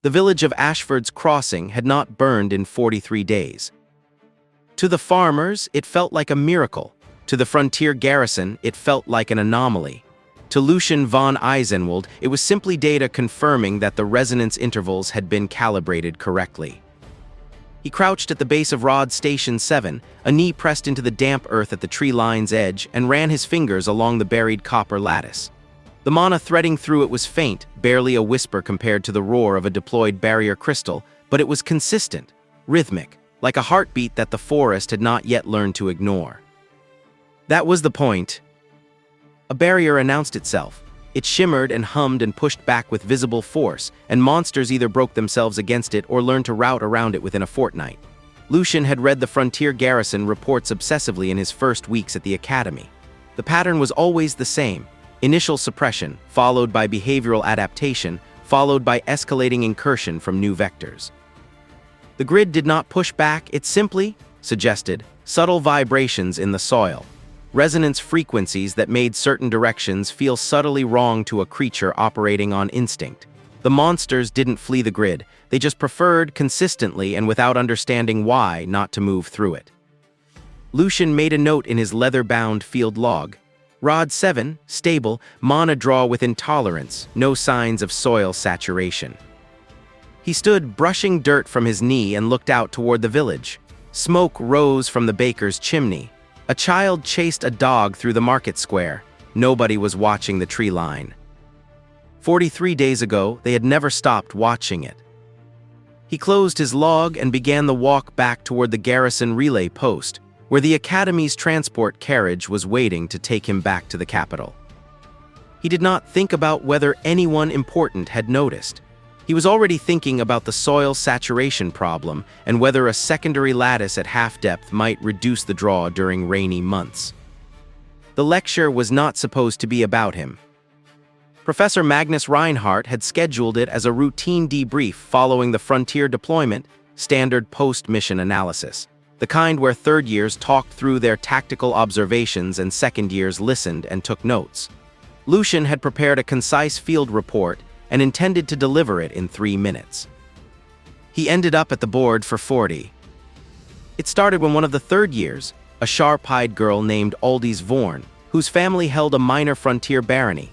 The village of Ashford's Crossing had not burned in 43 days. To the farmers, it felt like a miracle. To the frontier garrison, it felt like an anomaly. To Lucian von Eisenwald, it was simply data confirming that the resonance intervals had been calibrated correctly. He crouched at the base of Rod Station 7, a knee pressed into the damp earth at the tree line's edge, and ran his fingers along the buried copper lattice. The mana threading through it was faint, barely a whisper compared to the roar of a deployed barrier crystal, but it was consistent, rhythmic, like a heartbeat that the forest had not yet learned to ignore. That was the point. A barrier announced itself. It shimmered and hummed and pushed back with visible force, and monsters either broke themselves against it or learned to rout around it within a fortnight. Lucian had read the frontier garrison reports obsessively in his first weeks at the academy. The pattern was always the same: initial suppression, followed by behavioral adaptation, followed by escalating incursion from new vectors. The grid did not push back, it simply suggested subtle vibrations in the soil, resonance frequencies that made certain directions feel subtly wrong to a creature operating on instinct. The monsters didn't flee the grid, they just preferred consistently and without understanding why not to move through it. Lucian made a note in his leather-bound field log. Rod 7, stable, mana draw with intolerance, no signs of soil saturation. He stood brushing dirt from his knee and looked out toward the village. Smoke rose from the baker's chimney. A child chased a dog through the market square. Nobody was watching the tree line. 43 days ago, they had never stopped watching it. He closed his log and began the walk back toward the garrison relay post, where the academy's transport carriage was waiting to take him back to the capital. He did not think about whether anyone important had noticed. He was already thinking about the soil saturation problem and whether a secondary lattice at half depth might reduce the draw during rainy months. The lecture was not supposed to be about him. Professor Magnus Reinhardt had scheduled it as a routine debrief following the frontier deployment, standard post-mission analysis, the kind where third years talked through their tactical observations and second years listened and took notes. Lucian had prepared a concise field report and intended to deliver it in 3 minutes. He ended up at the board for 40. It started when one of the third years, a sharp-eyed girl named Aldis Vorn, whose family held a minor frontier barony,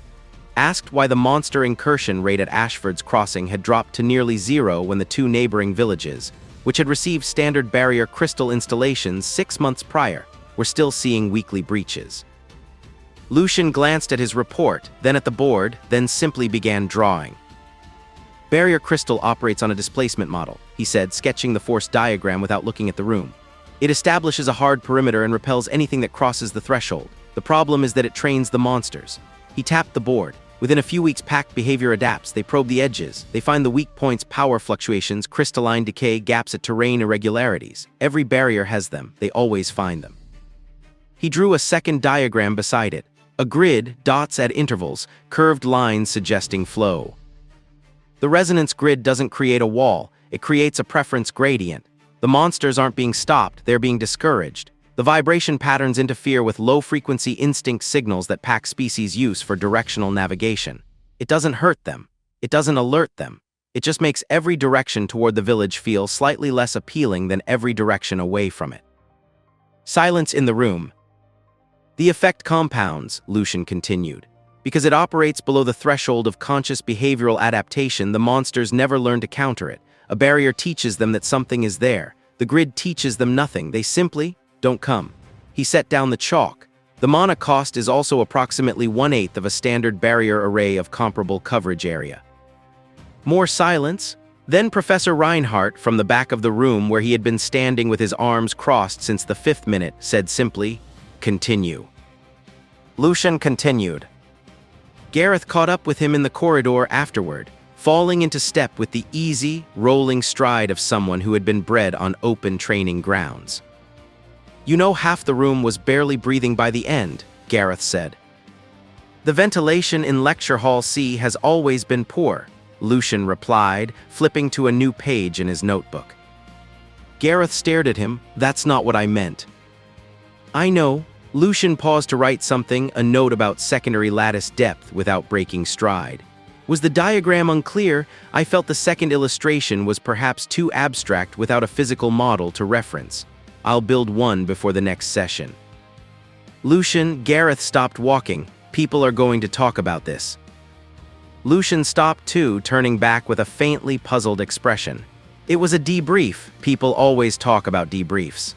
asked why the monster incursion rate at Ashford's Crossing had dropped to nearly zero when the 2 neighboring villages, which had received standard barrier crystal installations 6 months prior, were still seeing weekly breaches. Lucian glanced at his report, then at the board, then simply began drawing. Barrier crystal operates on a displacement model, he said, sketching the force diagram without looking at the room. It establishes a hard perimeter and repels anything that crosses the threshold. The problem is that it trains the monsters. He tapped the board. Within a few weeks, pact behavior adapts. They probe the edges. They find the weak points, power fluctuations, crystalline decay, gaps at terrain irregularities. Every barrier has them. They always find them. He drew a second diagram beside it. A grid, dots at intervals, curved lines suggesting flow. The resonance grid doesn't create a wall, it creates a preference gradient. The monsters aren't being stopped, they're being discouraged. The vibration patterns interfere with low-frequency instinct signals that pack species use for directional navigation. It doesn't hurt them. It doesn't alert them. It just makes every direction toward the village feel slightly less appealing than every direction away from it. Silence in the room. The effect compounds, Lucian continued. Because it operates below the threshold of conscious behavioral adaptation, the monsters never learn to counter it. A barrier teaches them that something is there. The grid teaches them nothing. They simply don't come. He set down the chalk. The mana cost is also approximately 1/8 of a standard barrier array of comparable coverage area. More silence. Then Professor Reinhardt, from the back of the room where he had been standing with his arms crossed since the 5th minute, said simply, "Continue." Lucian continued. Gareth caught up with him in the corridor afterward, falling into step with the easy, rolling stride of someone who had been bred on open training grounds. "You know, half the room was barely breathing by the end," Gareth said. "The ventilation in Lecture Hall C has always been poor," Lucian replied, flipping to a new page in his notebook. Gareth stared at him. "That's not what I meant." "I know." Lucian paused to write something, a note about secondary lattice depth, without breaking stride. Was the diagram unclear? I felt the second illustration was perhaps too abstract without a physical model to reference. I'll build one before the next session. Lucian, Gareth stopped walking. People are going to talk about this. Lucian stopped too, turning back with a faintly puzzled expression. It was a debrief. People always talk about debriefs.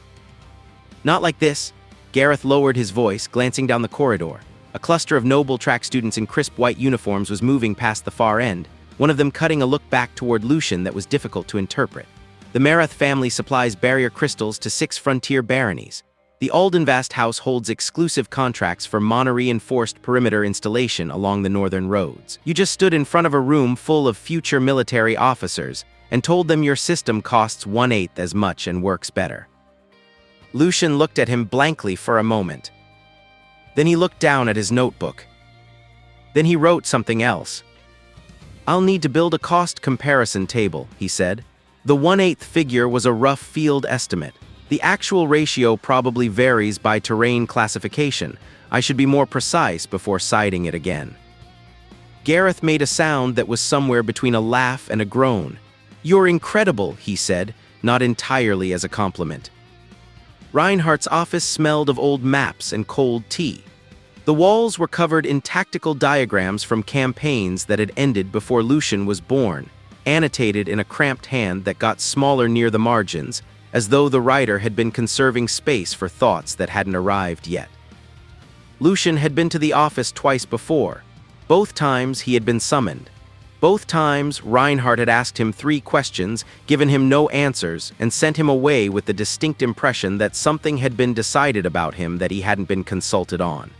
Not like this. Gareth lowered his voice, glancing down the corridor. A cluster of noble track students in crisp white uniforms was moving past the far end, one of them cutting a look back toward Lucian that was difficult to interpret. The Marath family supplies barrier crystals to 6 frontier baronies. The Aldenvast house holds exclusive contracts for mono-reinforced perimeter installation along the northern roads. You just stood in front of a room full of future military officers and told them your system costs 1/8 as much and works better. Lucian looked at him blankly for a moment. Then he looked down at his notebook. Then he wrote something else. "I'll need to build a cost comparison table," he said. The 1/8 figure was a rough field estimate. The actual ratio probably varies by terrain classification. I should be more precise before citing it again. Gareth made a sound that was somewhere between a laugh and a groan. "You're incredible," he said, not entirely as a compliment. Reinhardt's office smelled of old maps and cold tea. The walls were covered in tactical diagrams from campaigns that had ended before Lucian was born, annotated in a cramped hand that got smaller near the margins, as though the writer had been conserving space for thoughts that hadn't arrived yet. Lucian had been to the office twice before. Both times he had been summoned. Both times, Reinhardt had asked him 3 questions, given him no answers, and sent him away with the distinct impression that something had been decided about him that he hadn't been consulted on.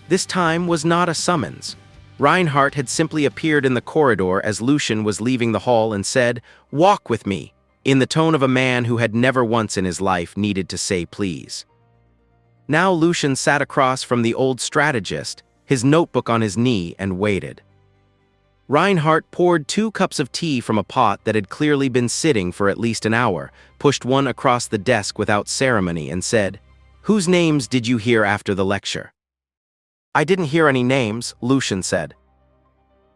This time was not a summons. Reinhardt had simply appeared in the corridor as Lucian was leaving the hall and said, "Walk with me," in the tone of a man who had never once in his life needed to say please. Now Lucian sat across from the old strategist, his notebook on his knee, and waited. Reinhardt poured 2 cups of tea from a pot that had clearly been sitting for at least an hour, pushed one across the desk without ceremony, and said, "Whose names did you hear after the lecture?" "I didn't hear any names," Lucian said.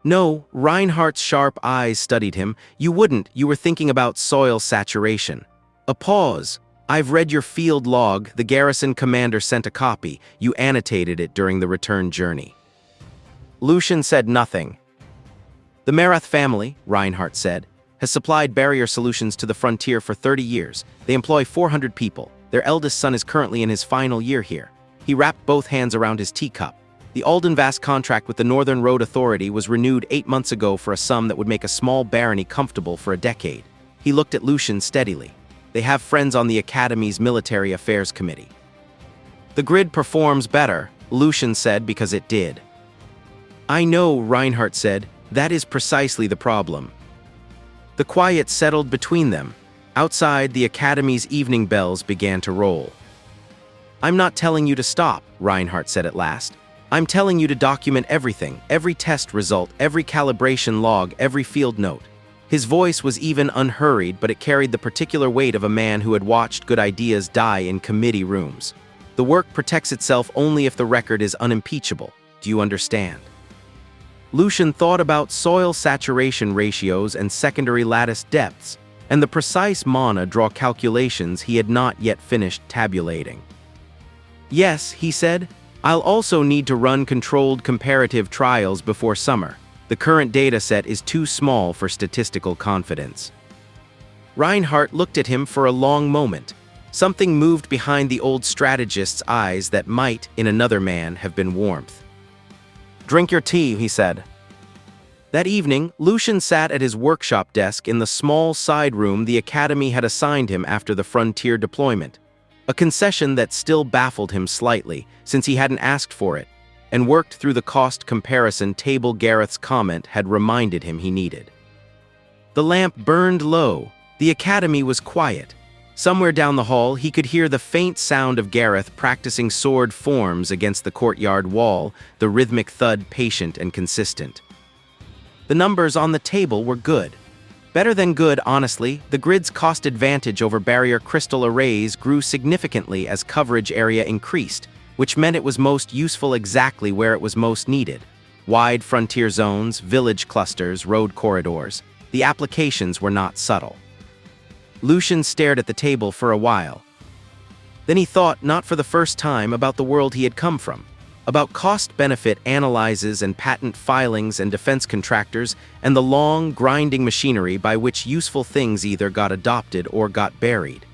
"No," Reinhardt's sharp eyes studied him. "You wouldn't, you were thinking about soil saturation." A pause. "I've read your field log. The garrison commander sent a copy. You annotated it during the return journey." Lucian said nothing. "The Marath family," Reinhardt said, "has supplied barrier solutions to the frontier for 30 years. They employ 400 people. Their eldest son is currently in his final year here." He wrapped both hands around his teacup. "The Aldenvast contract with the Northern Road Authority was renewed 8 months ago for a sum that would make a small barony comfortable for a decade." He looked at Lucian steadily. "They have friends on the Academy's Military Affairs Committee." "The grid performs better," Lucian said, "because it did." "I know," Reinhardt said. "That is precisely the problem." The quiet settled between them. Outside, the Academy's evening bells began to roll. "I'm not telling you to stop," Reinhardt said at last. "I'm telling you to document everything, every test result, every calibration log, every field note." His voice was even unhurried, but it carried the particular weight of a man who had watched good ideas die in committee rooms. The work protects itself only if the record is unimpeachable. Do you understand? Lucian thought about soil saturation ratios and secondary lattice depths, and the precise mana draw calculations he had not yet finished tabulating. "Yes," he said, "I'll also need to run controlled comparative trials before summer. The current dataset is too small for statistical confidence." Reinhardt looked at him for a long moment. Something moved behind the old strategist's eyes that might, in another man, have been warmth. "Drink your tea," he said. That evening, Lucian sat at his workshop desk in the small side room the Academy had assigned him after the frontier deployment, a concession that still baffled him slightly, since he hadn't asked for it, and worked through the cost comparison table Gareth's comment had reminded him he needed. The lamp burned low. The Academy was quiet. Somewhere down the hall, he could hear the faint sound of Gareth practicing sword forms against the courtyard wall, the rhythmic thud patient and consistent. The numbers on the table were good. Better than good, honestly. The grid's cost advantage over barrier crystal arrays grew significantly as coverage area increased, which meant it was most useful exactly where it was most needed. Wide frontier zones, village clusters, road corridors. The applications were not subtle. Lucian stared at the table for a while. Then he thought, not for the first time, about the world he had come from, about cost-benefit analyses and patent filings and defense contractors and the long, grinding machinery by which useful things either got adopted or got buried.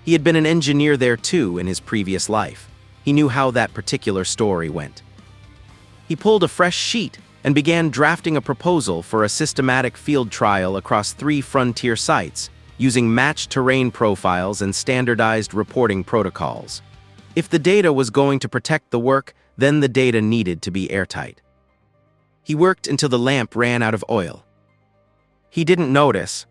He had been an engineer there too in his previous life. He knew how that particular story went. He pulled a fresh sheet and began drafting a proposal for a systematic field trial across 3 frontier sites, using matched terrain profiles and standardized reporting protocols. If the data was going to protect the work, then the data needed to be airtight. He worked until the lamp ran out of oil. He didn't notice,